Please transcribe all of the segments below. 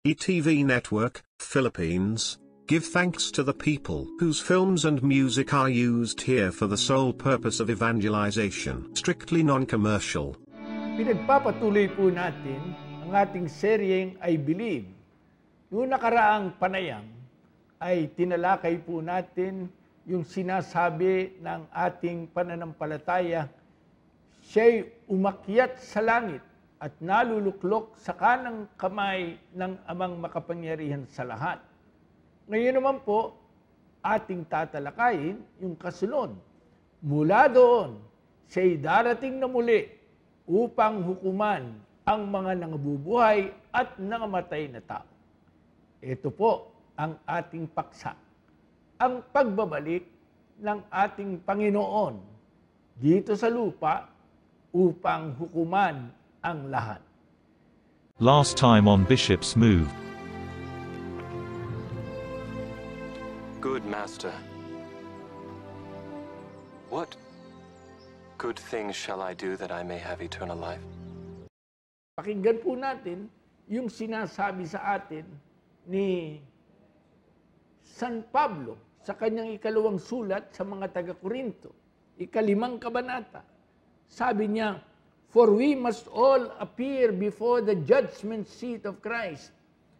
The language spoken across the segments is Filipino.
ETV Network, Philippines, give thanks to the people whose films and music are used here for the sole purpose of evangelization, strictly non-commercial. Pinagpapatuloy po natin ang ating seryeng I Believe. Noong nakaraang panayam ay tinalakay po natin yung sinasabi ng ating pananampalataya, siya'y umakyat sa langit at naluluklok sa kanang kamay ng Amang makapangyarihan sa lahat. Ngayon naman po, ating tatalakayin yung kasunod. Mula doon, siya'y darating na muli upang hukuman ang mga nangabubuhay at nangamatay na tao. Ito po ang ating paksa, ang pagbabalik ng ating Panginoon dito sa lupa upang hukuman ang lahat. Last time on Bishop's Move. Good Master, what good things shall I do that I may have eternal life? Pakinggan po natin yung sinasabi sa atin ni San Pablo sa kanyang ikalawang sulat sa mga taga-Korinto, ikalimang kabanata. Sabi niya, "For we must all appear before the judgment seat of Christ,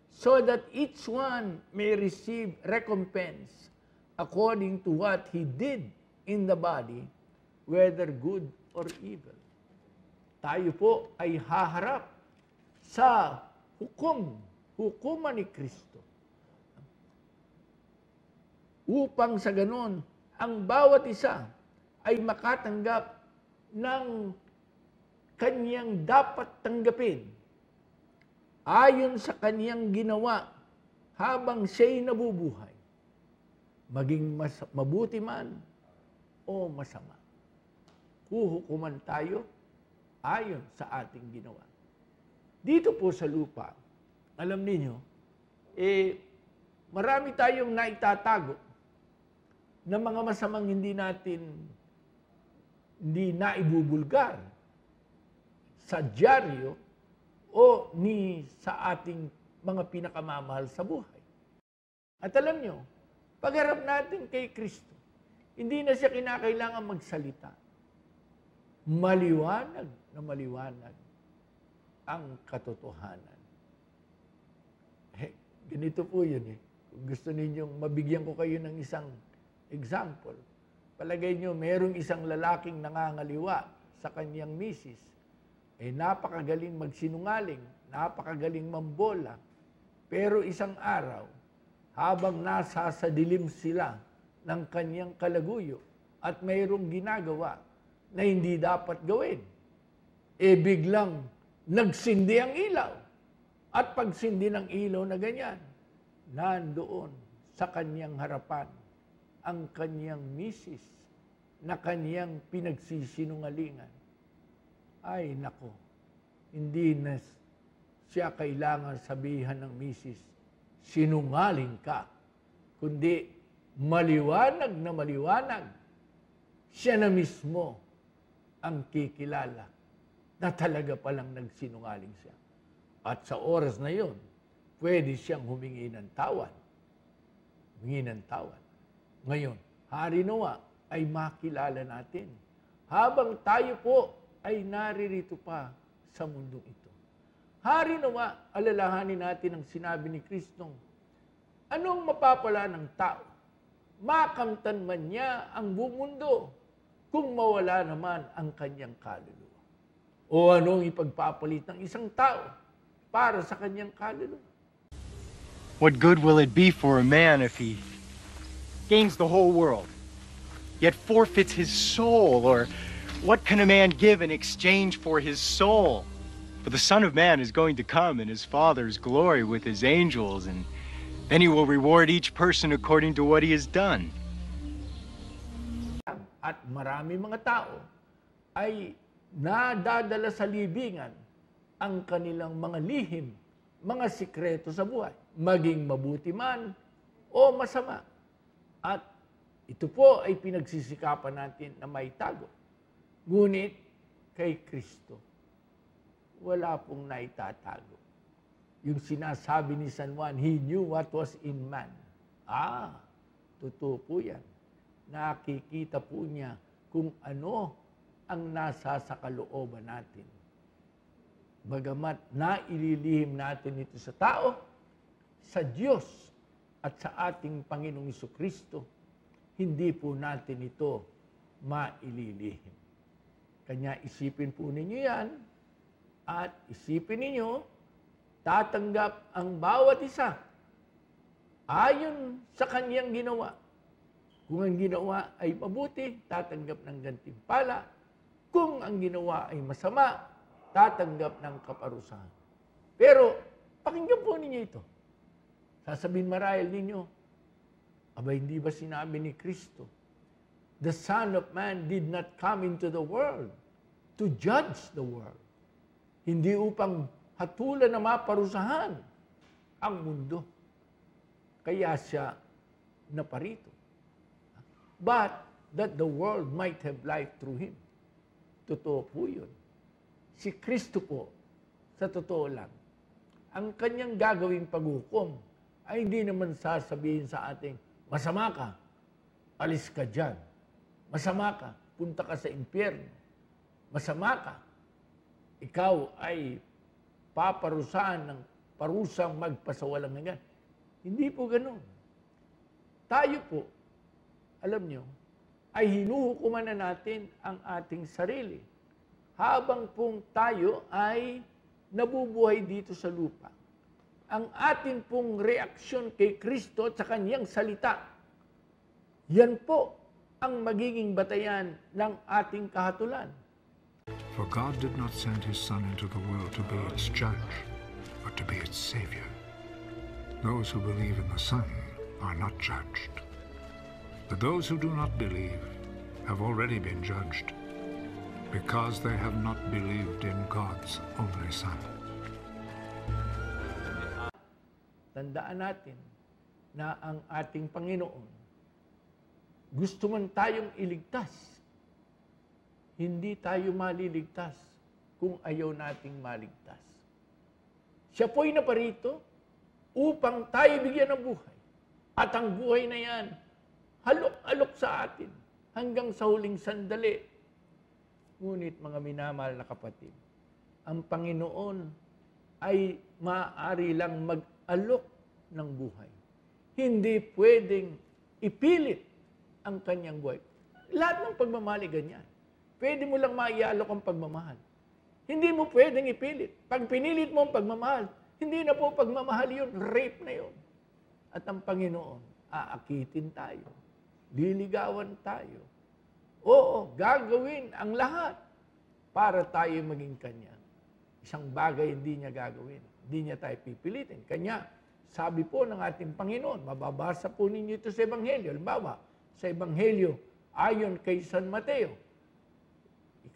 so that each one may receive recompense according to what he did in the body, whether good or evil." Tayo po ay haharap sa hukuman ni Kristo. Upang sa ganon, ang bawat isa ay makatanggap ng kanyang dapat tanggapin ayon sa kanyang ginawa habang siya'y nabubuhay, maging mabuti man o masama. Huhukuman tayo ayon sa ating ginawa. Dito po sa lupa, alam niyo, marami tayong naitatago na mga masamang hindi naibubulgar sa dyaryo o sa ating mga pinakamamahal sa buhay. At alam nyo, pagharap natin kay Kristo, hindi na siya kinakailangan magsalita. Maliwanag na maliwanag ang katotohanan. Ganito po yun eh. Kung gusto ninyong mabigyan ko kayo ng isang example, palagay nyo, merong isang lalaking nangangaliwa sa kanyang misis. Napakagaling magsinungaling, napakagaling mambola. Pero isang araw, habang nasa sa dilim sila ng kanyang kalaguyo at mayroong ginagawa na hindi dapat gawin, biglang nagsindi ang ilaw. At pagsindi ng ilaw na ganyan, nandoon sa kanyang harapan ang kanyang misis na kanyang pinagsisinungalingan. Ay nako, hindi na siya kailangan sabihan ng misis, sinungaling ka, kundi maliwanag na maliwanag, siya na mismo ang kikilala na talaga palang nagsinungaling siya. At sa oras na yon, pwede siyang humingi ng tawad. Humingi ng tawad. Ngayon, Hari Noah ay makilala natin habang tayo po ay naririto pa sa mundong ito. Hari Noah, alalahanin natin ang sinabi ni Kristong, anong mapapala ng tao? Makamtan man niya ang buong mundo kung mawala naman ang kanyang kaluluwa. O anong ipagpapalit ng isang tao para sa kanyang kaluluwa? What good will it be for a man if he gains the whole world, yet forfeits his soul? Or what can a man give in exchange for his soul? For the Son of Man is going to come in his Father's glory with his angels, and then he will reward each person according to what he has done. At marami mga tao ay nadadala sa libingan ang kanilang mga lihim, mga sikreto sa buhay, maging mabuti man o masama. At ito po ay pinagsisikapan natin na maitago. Ngunit kay Kristo, wala pong naitatago. Yung sinasabi ni San Juan, he knew what was in man. Totoo po yan. Nakikita po niya kung ano ang nasa sa kalooban natin. Bagamat naililihim natin ito sa tao, sa Diyos at sa ating Panginoong Jesucristo, hindi po natin ito maililihim. Kanya isipin po ninyo yan at isipin ninyo, tatanggap ang bawat isa ayon sa kanyang ginawa. Kung ang ginawa ay mabuti, tatanggap ng gantimpala. Kung ang ginawa ay masama, tatanggap ng kaparusahan. Pero, pakinggan po ninyo ito. Sasabihin marahil ninyo, hindi ba sinabi ni Kristo, the Son of Man did not come into the world to judge the world. Hindi upang hatulan na maparusahan ang mundo. Kaya siya naparito. But that the world might have life through Him. Totoo po yun. Si Kristo po, sa totoo lang, ang kanyang gagawing paghukom ay hindi naman sasabihin sa ating, masama ka, alis ka dyan. Masama ka, punta ka sa impyerno. Masama ka, ikaw ay paparusahan ng parusang magpasawalang hanggan. Hindi po ganun. Tayo po, alam nyo, ay hinuhukuman na natin ang ating sarili. Habang pong tayo ay nabubuhay dito sa lupa. Ang ating pong reaksyon kay Kristo at sa kanyang salita, yan po ang magiging batayan ng ating kahatulan. For God did not send His Son into the world to be its judge, but to be its Savior. Those who believe in the Son are not judged. But those who do not believe have already been judged, because they have not believed in God's only Son. Tandaan natin na ang ating Panginoon, gusto man tayong iligtas, hindi tayo maliligtas kung ayaw nating maligtas. Siya po'y naparito upang tayo bigyan ng buhay. At ang buhay na yan, halok-alok sa atin hanggang sa huling sandali. Ngunit mga minamahal na kapatid, ang Panginoon ay maaari lang mag-alok ng buhay. Hindi pwedeng ipilit ang kanyang buhay. Lahat ng pagmamahal ay ganyan. Pwede mo lang maialok ang pagmamahal. Hindi mo pwedeng ipilit. Pag pinilit mo ang pagmamahal, hindi na po pagmamahal yun, rape na yun. At ang Panginoon, aakitin tayo. Liligawan tayo. Oo, gagawin ang lahat para tayo maging Kanya. Isang bagay hindi niya gagawin. Hindi niya tayo pipilitin. Kanya, sabi po ng ating Panginoon, mababasa po ninyo ito sa Ebanghelyo. Halimbawa, sa Ebanghelyo, ayon kay San Mateo,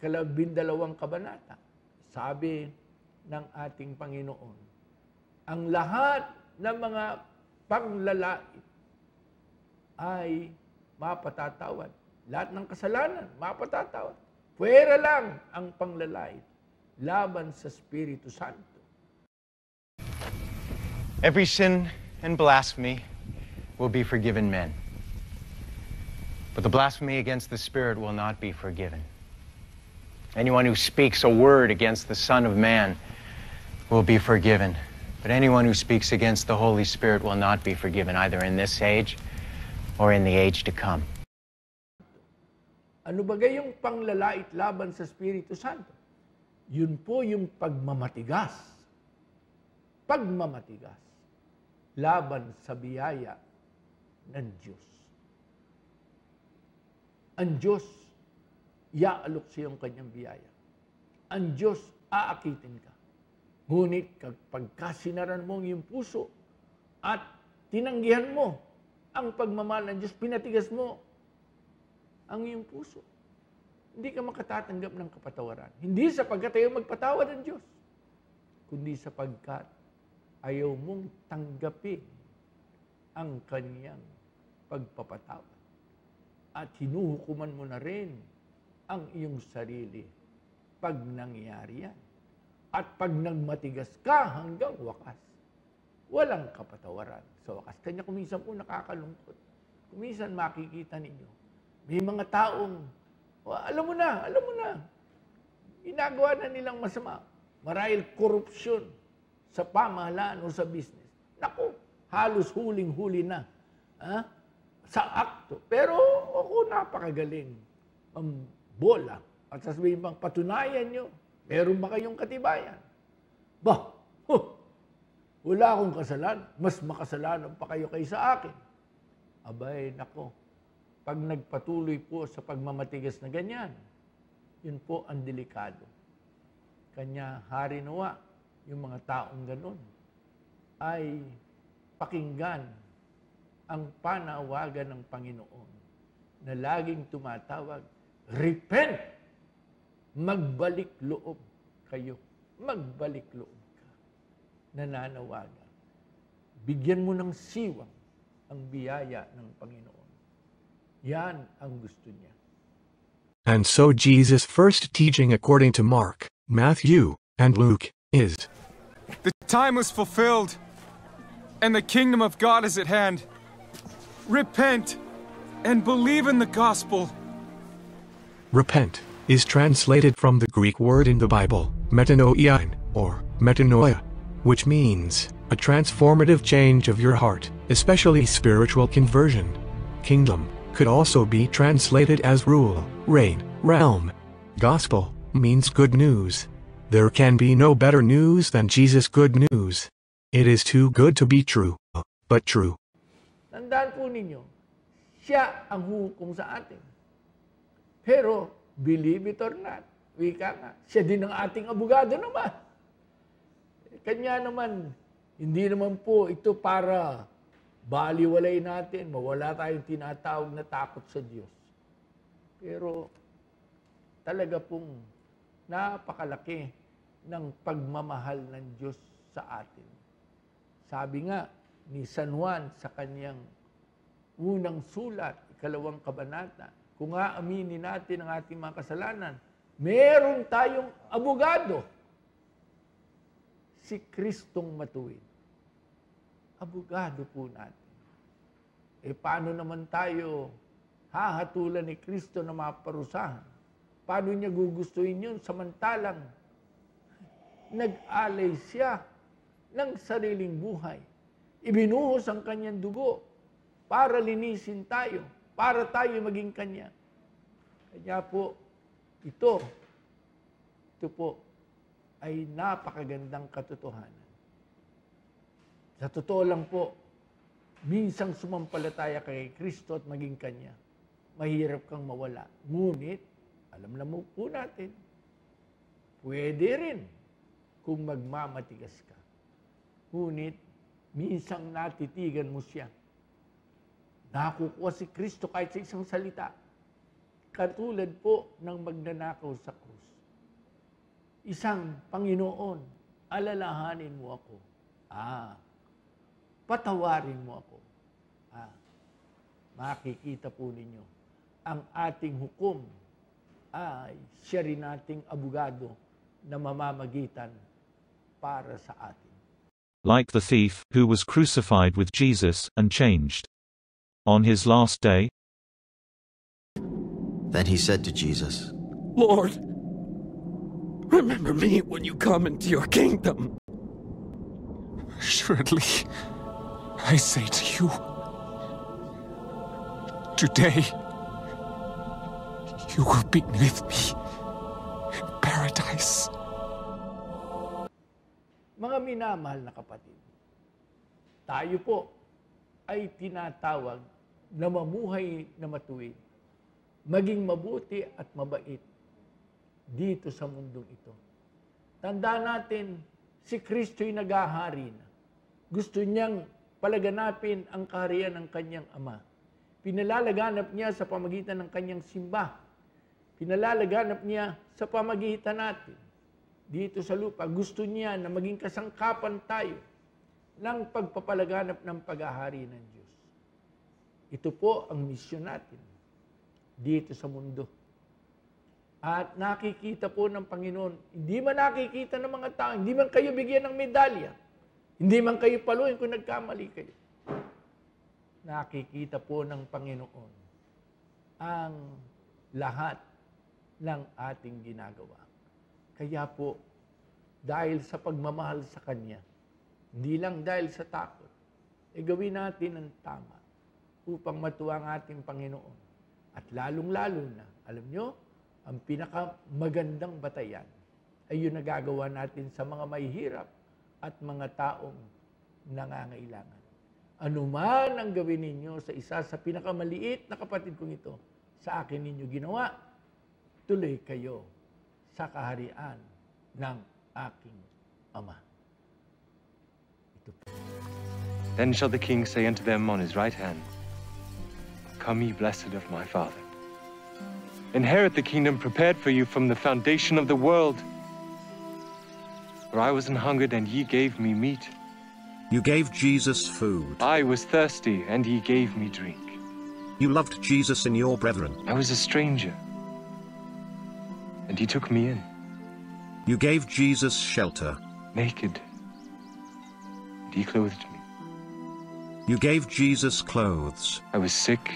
12 kabanata, sabi ng ating Panginoon, ang lahat ng mga panglalait ay mapatatawad. Lahat ng kasalanan, mapatatawad. Puwera lang ang panglalait laban sa Espiritu Santo. Every sin and blasphemy will be forgiven men. But the blasphemy against the Spirit will not be forgiven. Anyone who speaks a word against the Son of Man will be forgiven. But anyone who speaks against the Holy Spirit will not be forgiven, either in this age or in the age to come. Ano ba gayong panglalait laban sa Espiritu Santo? Yun po yung pagmamatigas. Pagmamatigas laban sa biyaya ng Diyos. Ang Diyos, iaalok sa iyong kanyang biyaya. Ang Diyos, aakitin ka. Ngunit kapag kasinaran mo ang iyong puso at tinanggihan mo ang pagmamahal ng Diyos, pinatigas mo ang iyong puso, hindi ka makatatanggap ng kapatawaran. Hindi sapagkat ayaw magpatawad ng Diyos, kundi sapagkat ayaw mong tanggapin ang kanyang pagpapatawad. At hinuhukuman mo na rin ang iyong sarili pag nangyari yan. At pag nagmatigas ka hanggang wakas, walang kapatawaran. Sa wakas, kanya kuminsan po nakakalungkot. Kuminsan makikita ninyo, may mga taong, alam mo na, ginagawa na nilang masama. Marahil korupsyon sa pamahalaan o sa business. Naku, halos huling-huli na sa akto. Pero ako napakagaling ang bola. At sasabihin bang patunayan nyo, meron ba kayong katibayan? Wala akong kasalanan. Mas makasalanan pa kayo sa akin. Abay, nako. Pag nagpatuloy po sa pagmamatigas na ganyan, yun po ang delikado. Kanya hari nawa, yung mga taong ganun, ay pakinggan ang panawagan ng Panginoon na laging tumatawag, repent! Magbalik loob kayo. Magbalik loob ka. Nananawagan. Bigyan mo ng siwang ang biyaya ng Panginoon. Yan ang gusto niya. And so Jesus' first teaching according to Mark, Matthew, and Luke is, the time was fulfilled, and the kingdom of God is at hand. Repent and believe in the gospel. Repent is translated from the Greek word in the Bible, metanoia, or metanoia, which means a transformative change of your heart, especially spiritual conversion. Kingdom could also be translated as rule, reign, realm. Gospel means good news. There can be no better news than Jesus' good news. It is too good to be true, but true. Tandaan po ninyo, siya ang hukom sa atin. Pero, believe it or not, wika nga, siya din ang ating abogado naman. Kanya naman, hindi naman po ito para baliwalay natin, mawala tayong tinatawag na takot sa Diyos. Pero talaga pong napakalaki ng pagmamahal ng Diyos sa atin. Sabi nga ni San Juan sa kanyang unang sulat, 2 kabanata, kung aaminin natin ang ating mga kasalanan, meron tayong abogado, si Kristong matuwid. Abogado po natin. Paano naman tayo hahatulan ni Kristo na maparusahan? Paano niya gugustuhin yun samantalang nag-alay siya ng sariling buhay? Ibinuhos ang kanyang dugo para linisin tayo, para tayo maging kanya. Kaya po, ito po ay napakagandang katotohanan. Sa totoo lang po, minsang sumampalataya kay Kristo at maging Kanya, mahirap kang mawala. Ngunit, alam na mo po natin, pwede rin kung magmamatigas ka. Ngunit, minsang natitigan mo siya. Nakukuha si Kristo kahit sa isang salita. Katulad po ng magnanakaw sa krus. Isang Panginoon, alalahanin mo ako. Patawarin mo ako. Makikita po ninyo, ang ating hukom ay siya rin nating abogado na mamamagitan para sa atin. Like the thief, who was crucified with Jesus, and changed. On his last day, then he said to Jesus, Lord, remember me when you come into your kingdom. Surely, I say to you, today, you will be with me in paradise. Mga minamahal na kapatid, tayo po ay tinatawag na mamuhay na matuwid, maging mabuti at mabait dito sa mundong ito. Tandaan natin, si Kristo'y naghahari na. Gusto niyang palaganapin ang kaharian ng kanyang Ama. Pinalalaganap niya sa pamagitan ng kanyang simba. Pinalalaganap niya sa pamagitan natin. Dito sa lupa, gusto niya na maging kasangkapan tayo ng pagpapalaganap ng paghahari ng Diyos. Ito po ang misyon natin dito sa mundo. At nakikita po ng Panginoon, hindi man nakikita ng mga tao, hindi man kayo bigyan ng medalya, Hindi man kayo paluin kung nagkamali kayo. Nakikita po ng Panginoon ang lahat ng ating ginagawa. Kaya po, dahil sa pagmamahal sa Kanya, hindi lang dahil sa takot, gawin natin ang tama upang matuwa ang ating Panginoon. At lalong-lalo na, alam nyo, ang pinakamagandang batayan ay yung nagagawa natin sa mga mahihirap at mga taong nangangailangan. Ano man ang gawin ninyo sa isa sa pinakamaliit na kapatid kong ito, sa akin ninyo ginawa, tuloy kayo sa kaharian ng aking Ama. Then shall the king say unto them on his right hand, Come ye blessed of my Father. Inherit the kingdom prepared for you from the foundation of the world. For I was an hungered, and ye gave me meat. You gave Jesus food. I was thirsty, and ye gave me drink. You loved Jesus and your brethren. I was a stranger, and ye took me in. You gave Jesus shelter. Naked, and ye clothed me. You gave Jesus clothes. I was sick,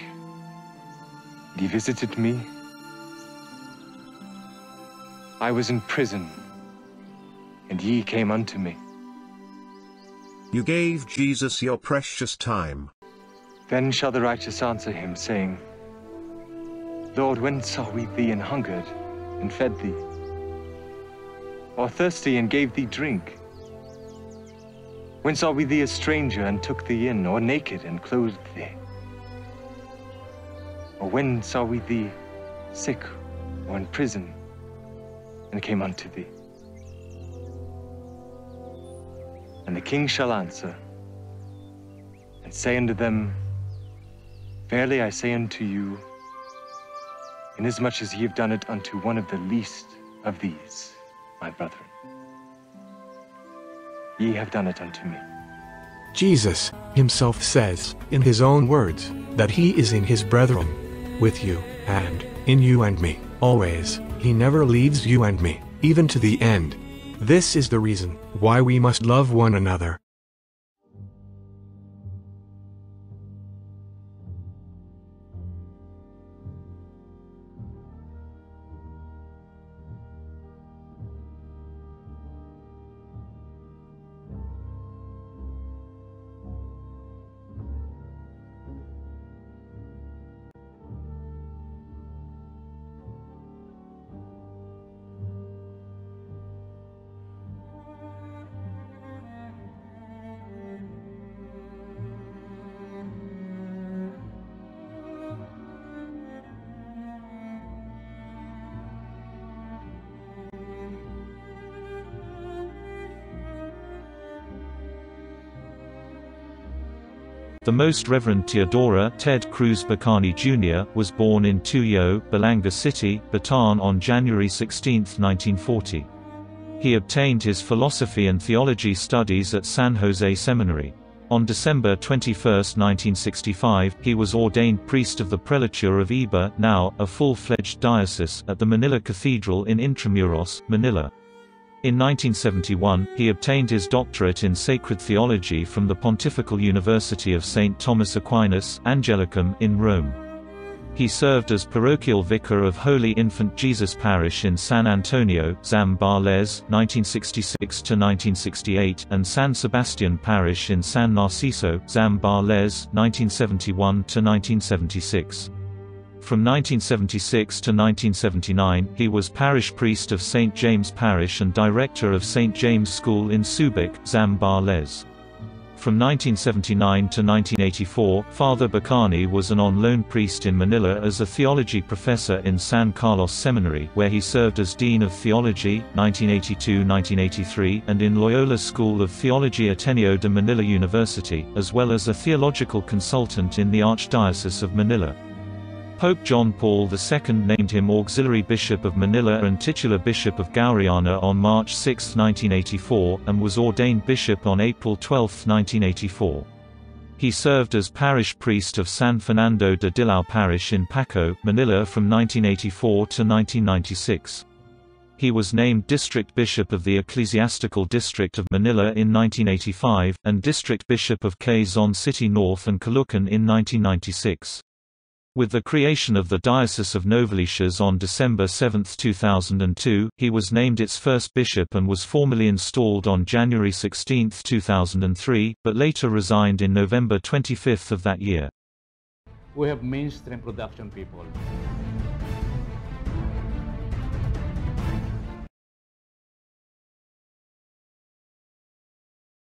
and ye visited me. I was in prison, and ye came unto me. You gave Jesus your precious time. Then shall the righteous answer him, saying, Lord, when saw we thee an hungered, and fed thee? Or thirsty, and gave thee drink? When saw we thee a stranger, and took thee in? Or naked, and clothed thee? Or when saw we thee sick, or in prison, and came unto thee? And the king shall answer, and say unto them, Verily I say unto you, inasmuch as ye have done it unto one of the least of these, my brethren, ye have done it unto me. Jesus himself says, in his own words, that he is in his brethren, with you, and in you and me, always. He never leaves you and me, even to the end. This is the reason why we must love one another. The Most Reverend Teodora Ted Cruz Bacani Jr. was born in Tuyo, Balanga City, Bataan on January 16, 1940. He obtained his philosophy and theology studies at San Jose Seminary. On December 21, 1965, he was ordained priest of the Prelature of Iba, now a full-fledged diocese, at the Manila Cathedral in Intramuros, Manila. In 1971, he obtained his doctorate in sacred theology from the Pontifical University of St. Thomas Aquinas, Angelicum, in Rome. He served as parochial vicar of Holy Infant Jesus Parish in San Antonio, Zambales, 1966–1968, and San Sebastian Parish in San Narciso, Zambales, 1971–1976. From 1976 to 1979, he was parish priest of St. James Parish and director of St. James School in Subic, Zambales. From 1979 to 1984, Father Bacani was an on-loan priest in Manila as a theology professor in San Carlos Seminary, where he served as Dean of Theology, 1982–1983, and in Loyola School of Theology Ateneo de Manila University, as well as a theological consultant in the Archdiocese of Manila. Pope John Paul II named him Auxiliary Bishop of Manila and Titular Bishop of Gauriana on March 6, 1984, and was ordained bishop on April 12, 1984. He served as parish priest of San Fernando de Dilao Parish in Paco, Manila from 1984 to 1996. He was named District Bishop of the Ecclesiastical District of Manila in 1985, and District Bishop of Quezon City North and Caloocan in 1996. With the creation of the Diocese of Novaliches on December 7, 2002, he was named its first bishop and was formally installed on January 16, 2003, but later resigned in November 25 of that year. We have mainstream production people.